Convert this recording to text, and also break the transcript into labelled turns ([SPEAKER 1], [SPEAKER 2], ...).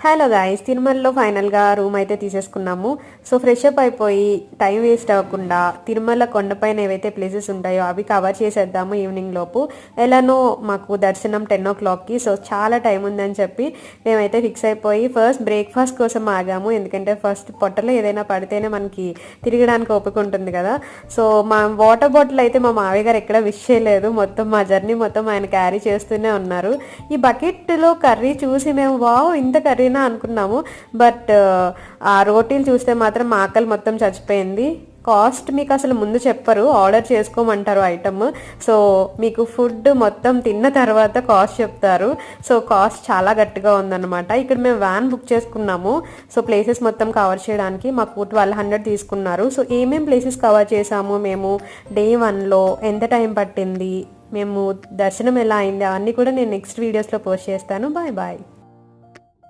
[SPEAKER 1] Hello guys, తిరుమలలో ఫైనల్గా room అయితే తీసేసుకున్నాము. సో ఫ్రెష్ అప్ అయిపోయి టైం వేస్ట్ అవ్వకుండా తిరుమల కొండపైన ఏవైతే ప్లేసెస్ ఉంటాయో అవి కవర్ చేసేద్దాము ఈవినింగ్ లోపు. ఎలానో మాకు దర్శనం 10 o'clockకి, సో చాలా టైం ఉందని చెప్పి మేమైతే ఫిక్స్ అయిపోయి ఫస్ట్ బ్రేక్ఫాస్ట్ కోసం ఆగాము. ఎందుకంటే ఫస్ట్ పొట్టలో ఏదైనా పడితేనే మనకి తిరగడానికి ఓపిక ఉంటుంది కదా. సో మా వాటర్ బాటిల్ అయితే మా మావయ్య గారు ఎక్కడ విష్ చేయలేదు. మొత్తం మా జర్నీ మొత్తం ఆయన క్యారీ చేస్తూనే ఉన్నారు. ఈ బకెట్లో కర్రీ చూసి మేము వావ్ ఇంత కర్రీ అనుకున్నాము. బట్ ఆ రోటీలు చూస్తే మాత్రం మా ఆకలి మొత్తం చచ్చిపోయింది. కాస్ట్ మీకు అసలు ముందు చెప్పరు, ఆర్డర్ చేసుకోమంటారు ఐటమ్. సో మీకు ఫుడ్ మొత్తం తిన్న తర్వాత కాస్ట్ చెప్తారు. సో కాస్ట్ చాలా గట్టిగా ఉందన్నమాట. ఇక్కడ మేము వ్యాన్ బుక్ చేసుకున్నాము. సో ప్లేసెస్ మొత్తం కవర్ చేయడానికి మాకు 1200 తీసుకున్నారు. సో ఏమేం ప్లేసెస్ కవర్ చేసాము మేము డే 1లో, ఎంత టైం పట్టింది, మేము దర్శనం ఎలా అయింది, అవన్నీ కూడా నేను నెక్స్ట్ వీడియోస్లో పోస్ట్ చేస్తాను. Bye bye.